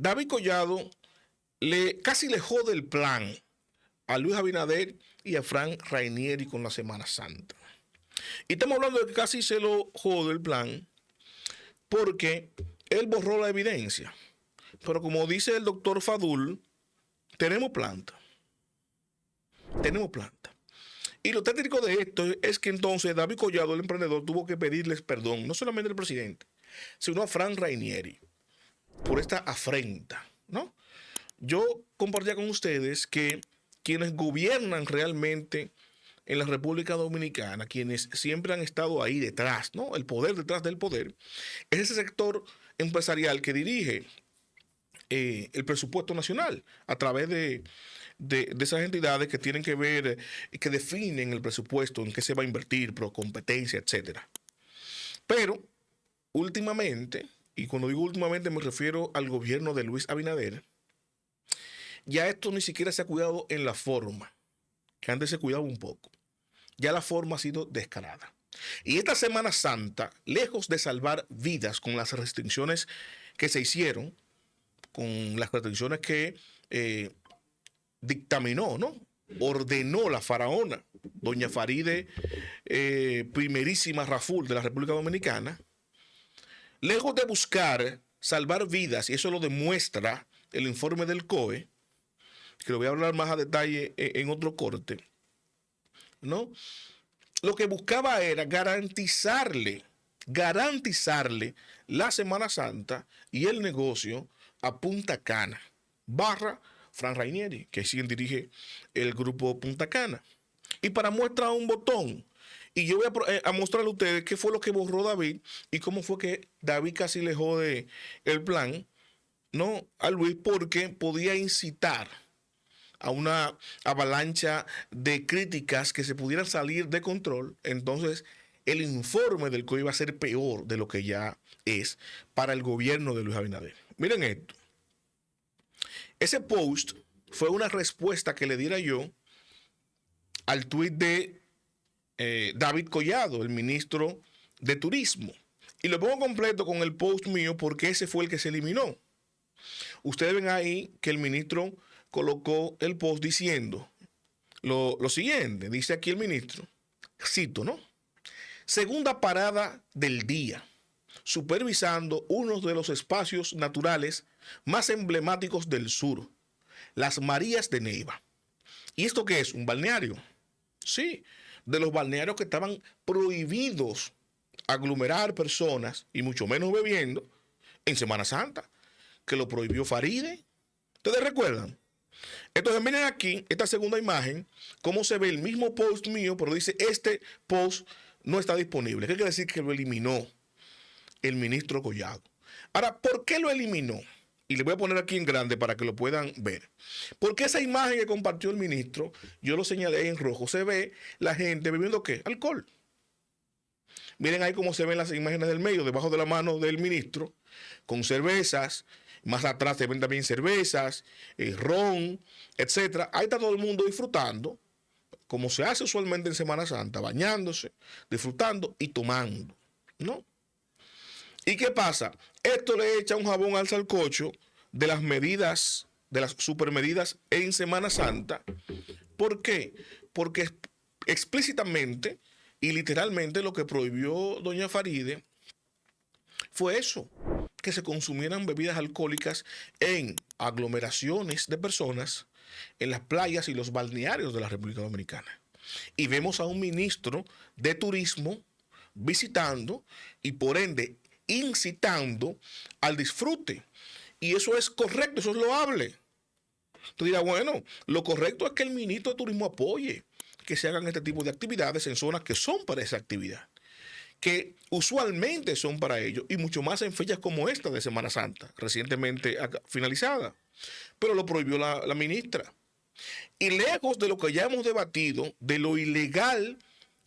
David Collado casi le jode el plan a Luis Abinader y a Frank Rainieri con la Semana Santa. Y estamos hablando de que casi se lo jode el plan porque él borró la evidencia. Pero como dice el doctor Fadul, tenemos planta. Tenemos planta. Y lo técnico de esto es que entonces David Collado, el emprendedor, tuvo que pedirles perdón, no solamente al presidente, sino a Frank Rainieri, por esta afrenta, ¿no? Yo compartía con ustedes que quienes gobiernan realmente en la República Dominicana, quienes siempre han estado ahí detrás, ¿no? El poder detrás del poder, es ese sector empresarial que dirige el presupuesto nacional a través de esas entidades que tienen que ver, que definen el presupuesto, en qué se va a invertir, pro competencia, etcétera. Pero últimamente, y cuando digo últimamente me refiero al gobierno de Luis Abinader, ya esto ni siquiera se ha cuidado en la forma, que antes se cuidaba un poco. Ya la forma ha sido descarada. Y esta Semana Santa, lejos de salvar vidas con las restricciones que se hicieron, con las restricciones que dictaminó, ¿no? Ordenó la faraona, doña Faride, primerísima Raful de la República Dominicana, lejos de buscar salvar vidas, y eso lo demuestra el informe del COE, que lo voy a hablar más a detalle en otro corte, ¿no? Lo que buscaba era garantizarle la Semana Santa y el negocio a Punta Cana, barra Frank Rainieri, que es quien dirige el grupo Punta Cana. Y para muestra un botón, y yo voy a mostrarle a ustedes qué fue lo que borró David y cómo fue que David casi le jode el plan, ¿no? A Luis, porque podía incitar a una avalancha de críticas que se pudieran salir de control. Entonces el informe del COE iba a ser peor de lo que ya es para el gobierno de Luis Abinader. Miren esto. Ese post fue una respuesta que le diera yo al tuit de David Collado, el ministro de Turismo. Y lo pongo completo con el post mío porque ese fue el que se eliminó. Ustedes ven ahí que el ministro colocó el post diciendo lo siguiente. Dice aquí el ministro, cito, ¿no? Segunda parada del día, supervisando uno de los espacios naturales más emblemáticos del sur, las Marías de Neiva. ¿Y esto qué es? ¿Un balneario? Sí, de los balnearios que estaban prohibidos aglomerar personas y mucho menos bebiendo en Semana Santa, que lo prohibió Faride. ¿Ustedes recuerdan? Entonces miren aquí, esta segunda imagen, cómo se ve el mismo post mío, pero dice este post no está disponible. ¿Qué quiere decir? Que lo eliminó el ministro Collado. Ahora, ¿por qué lo eliminó? Y le voy a poner aquí en grande para que lo puedan ver. Porque esa imagen que compartió el ministro, yo lo señalé en rojo, se ve la gente bebiendo ¿qué? Alcohol. Miren ahí cómo se ven las imágenes del medio, debajo de la mano del ministro, con cervezas. Más atrás se ven también cervezas, ron, etcétera. Ahí está todo el mundo disfrutando, como se hace usualmente en Semana Santa, bañándose, disfrutando y tomando, ¿no? ¿Y qué pasa? Esto le echa un jabón al sancocho de las medidas, de las supermedidas en Semana Santa. ¿Por qué? Porque explícitamente y literalmente lo que prohibió doña Faride fue eso, que se consumieran bebidas alcohólicas en aglomeraciones de personas en las playas y los balnearios de la República Dominicana. Y vemos a un ministro de turismo visitando y por ende incitando al disfrute. Y eso es correcto, eso es loable. Tú dirás, bueno, lo correcto es que el ministro de turismo apoye que se hagan este tipo de actividades en zonas que son para esa actividad, que usualmente son para ellos, y mucho más en fechas como esta de Semana Santa, recientemente finalizada. Pero lo prohibió la ministra. Y lejos de lo que ya hemos debatido, de lo ilegal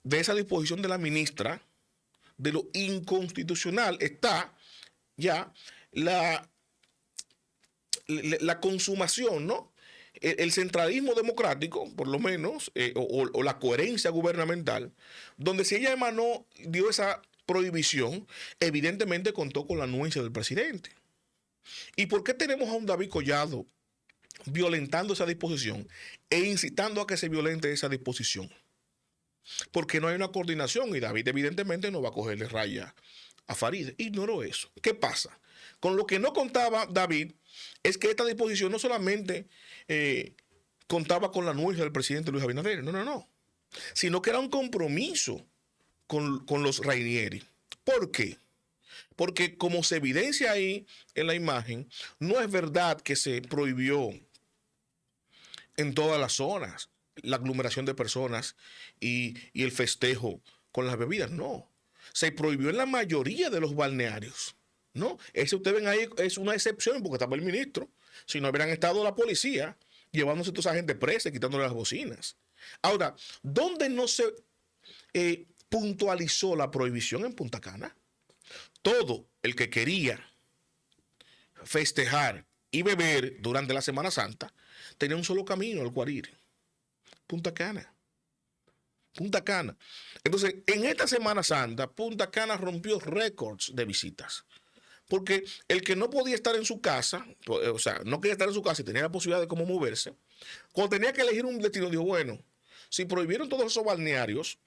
de esa disposición de la ministra, de lo inconstitucional, está ya la consumación, ¿no? El centralismo democrático, por lo menos, o la coherencia gubernamental, donde si ella dio esa prohibición, evidentemente contó con la anuencia del presidente. ¿Y por qué tenemos a un David Collado violentando esa disposición e incitando a que se violente esa disposición? Porque no hay una coordinación y David evidentemente no va a cogerle raya a Farideh. Ignoró eso. ¿Qué pasa? Con lo que no contaba David es que esta disposición no solamente contaba con la anuencia del presidente Luis Abinader, no, sino que era un compromiso con los Rainieri. ¿Por qué? Porque como se evidencia ahí en la imagen, no es verdad que se prohibió en todas las zonas la aglomeración de personas y el festejo con las bebidas, no. Se prohibió en la mayoría de los balnearios, ¿no? Ese ustedes ven ahí es una excepción porque estaba el ministro. Si no hubieran estado la policía llevándose a toda esa gente presa y quitándole las bocinas. Ahora, ¿dónde no se puntualizó la prohibición en Punta Cana? Todo el que quería festejar y beber durante la Semana Santa tenía un solo camino al cual ir. Punta Cana. Punta Cana. Entonces, en esta Semana Santa, Punta Cana rompió récords de visitas. Porque el que no podía estar en su casa, o sea, no quería estar en su casa y tenía la posibilidad de cómo moverse, cuando tenía que elegir un destino, dijo, bueno, si prohibieron todos esos balnearios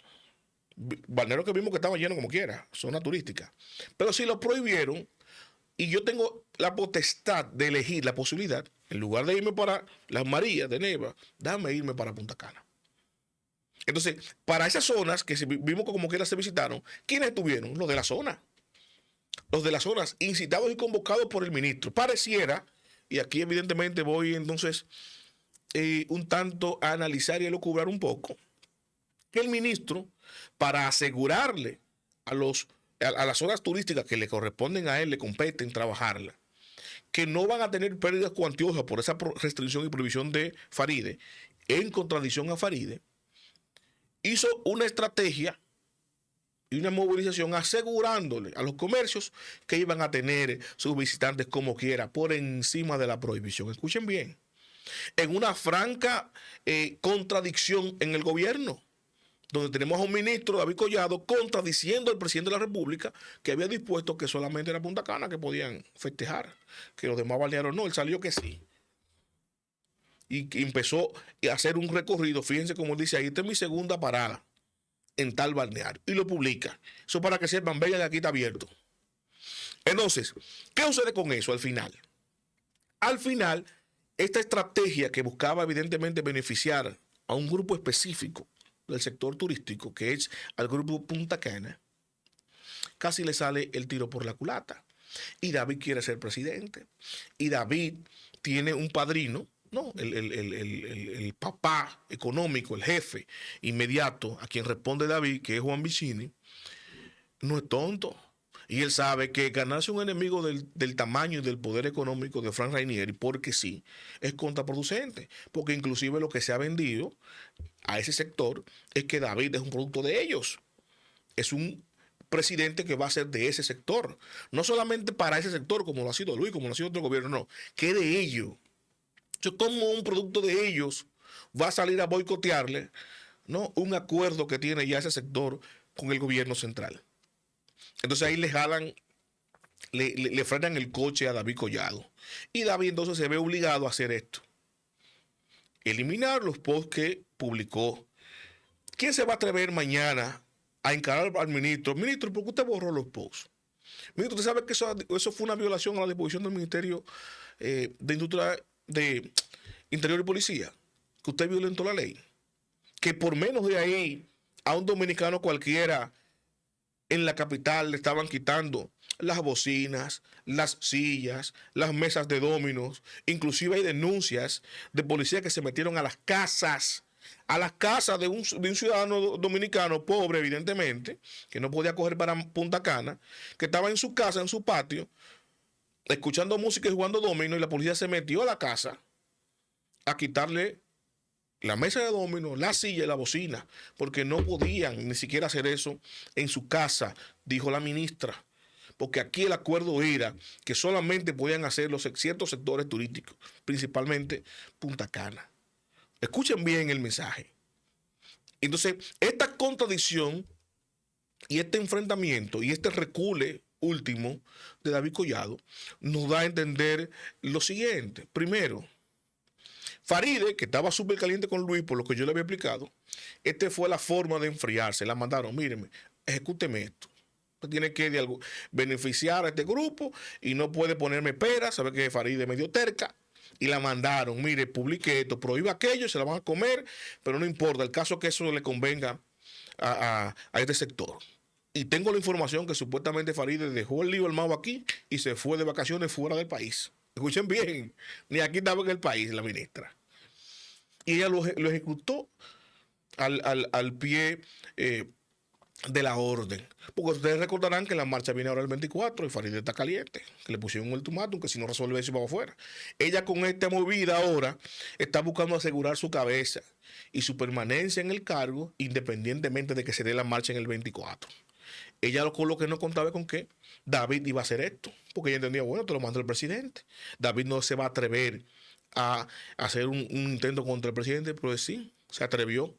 que vimos que estaban llenos como quiera, zona turística, pero si lo prohibieron y yo tengo la potestad de elegir la posibilidad, en lugar de irme para Las Marías de Neva, déjame irme para Punta Cana. Entonces, para esas zonas que vimos que como quiera se visitaron, ¿quiénes estuvieron? Los de la zona. Los de las zonas incitados y convocados por el ministro. Pareciera, y aquí evidentemente voy entonces un tanto a analizar y a elucubrar un poco, que el ministro, para asegurarle a las zonas turísticas que le corresponden a él, le competen trabajarla, que no van a tener pérdidas cuantiosas por esa restricción y prohibición de Farideh, en contradicción a Farideh, hizo una estrategia y una movilización asegurándole a los comercios que iban a tener sus visitantes como quiera, por encima de la prohibición. Escuchen bien, en una franca contradicción en el gobierno, donde tenemos a un ministro, David Collado, contradiciendo al presidente de la República, que había dispuesto que solamente era Punta Cana que podían festejar, que los demás balnearios no. Él salió que sí. Y empezó a hacer un recorrido, fíjense cómo él dice ahí, esta es mi segunda parada en tal balneario, y lo publica. Eso para que sepan, vengan, aquí está abierto. Entonces, ¿qué sucede con eso al final? Al final, esta estrategia que buscaba evidentemente beneficiar a un grupo específico del sector turístico, que es al grupo Punta Cana, casi le sale el tiro por la culata. Y David quiere ser presidente. Y David tiene un padrino, ¿no? El papá económico, el jefe inmediato a quien responde David, que es Juan Vicini, no es tonto. Y él sabe que ganarse un enemigo del tamaño y del poder económico de Frank Rainieri, porque sí, es contraproducente. Porque inclusive lo que se ha vendido a ese sector es que David es un producto de ellos. Es un presidente que va a ser de ese sector. No solamente para ese sector, como lo ha sido Luis, como lo ha sido otro gobierno, no. Que de ellos. Como un producto de ellos va a salir a boicotearle, ¿no?, un acuerdo que tiene ya ese sector con el gobierno central. Entonces ahí le jalan, le frenan el coche a David Collado. Y David entonces se ve obligado a hacer esto. Eliminar los posts que publicó. ¿Quién se va a atrever mañana a encarar al ministro? Ministro, ¿por qué usted borró los posts? Ministro, ¿usted sabe que eso fue una violación a la disposición del Ministerio de Industria, de Interior y Policía? Que usted violentó la ley. Que por menos de ahí a un dominicano cualquiera en la capital le estaban quitando las bocinas, las sillas, las mesas de dominos. Inclusive hay denuncias de policías que se metieron a las casas de un ciudadano dominicano pobre, evidentemente, que no podía coger para Punta Cana, que estaba en su casa, en su patio, escuchando música y jugando domino, y la policía se metió a la casa a quitarle la mesa de dominó, la silla y la bocina, porque no podían ni siquiera hacer eso en su casa, dijo la ministra. Porque aquí el acuerdo era que solamente podían hacerlo ciertos sectores turísticos, principalmente Punta Cana. Escuchen bien el mensaje. Entonces, esta contradicción y este enfrentamiento y este recule último de David Collado nos da a entender lo siguiente. Primero, Faride, que estaba súper caliente con Luis por lo que yo le había explicado, fue la forma de enfriarse. La mandaron, míreme, ejecúteme esto. Usted tiene que beneficiar a este grupo y no puede ponerme peras. Sabe que Faride es medio terca. Y la mandaron, mire, publique esto, prohíba aquello, se la van a comer, pero no importa, el caso es que eso le convenga a este sector. Y tengo la información que supuestamente Faride dejó el lío armado aquí y se fue de vacaciones fuera del país. Escuchen bien, ni aquí estaba en el país la ministra. Y ella lo ejecutó al pie de la orden. Porque ustedes recordarán que la marcha viene ahora el 24 y Faride está caliente, que le pusieron un ultimátum que si no resuelve eso va afuera. Ella con esta movida ahora está buscando asegurar su cabeza y su permanencia en el cargo independientemente de que se dé la marcha en el 24. Ella con lo que no contaba con que David iba a hacer esto, porque ella entendía, bueno, te lo mandó el presidente. David no se va a atrever a hacer un intento contra el presidente, pero sí, se atrevió,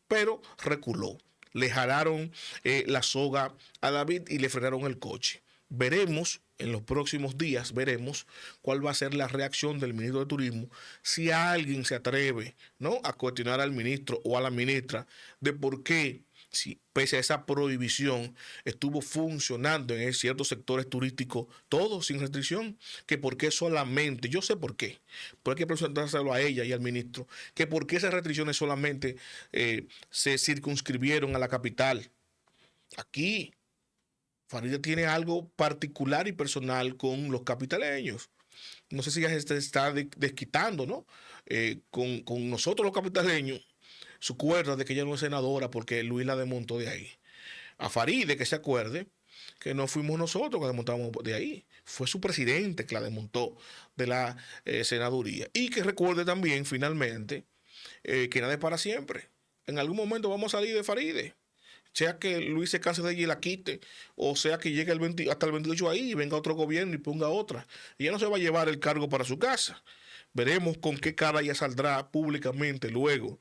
pero reculó. Le jalaron la soga a David y le frenaron el coche. Veremos en los próximos días, veremos cuál va a ser la reacción del ministro de Turismo si alguien se atreve, ¿no?, a cuestionar al ministro o a la ministra de por qué, si pese a esa prohibición, estuvo funcionando en ciertos sectores turísticos, todo sin restricción, que por qué solamente, yo sé por qué, pero hay que presentárselo a ella y al ministro, que por qué esas restricciones solamente se circunscribieron a la capital. Aquí, Faride tiene algo particular y personal con los capitaleños. No sé si ella se está desquitando, ¿no? Con nosotros los capitaleños, su cuerda de que ella no es senadora porque Luis la desmontó de ahí. A Faride, que se acuerde que no fuimos nosotros que la desmontamos de ahí, fue su presidente que la desmontó de la senaduría. Y que recuerde también, finalmente, que nada es para siempre. En algún momento vamos a salir de Faride. Sea que Luis se canse de ella y la quite, o sea que llegue hasta el 28 ahí y venga otro gobierno y ponga otra. Ella no se va a llevar el cargo para su casa. Veremos con qué cara ella saldrá públicamente luego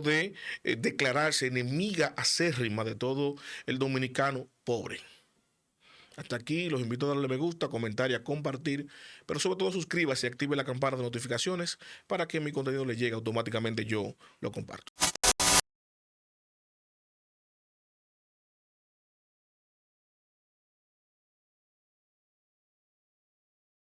de declararse enemiga acérrima de todo el dominicano pobre. Hasta aquí, los invito a darle me gusta, comentar y a compartir, pero sobre todo suscríbase y active la campana de notificaciones para que mi contenido le llegue automáticamente, yo lo comparto.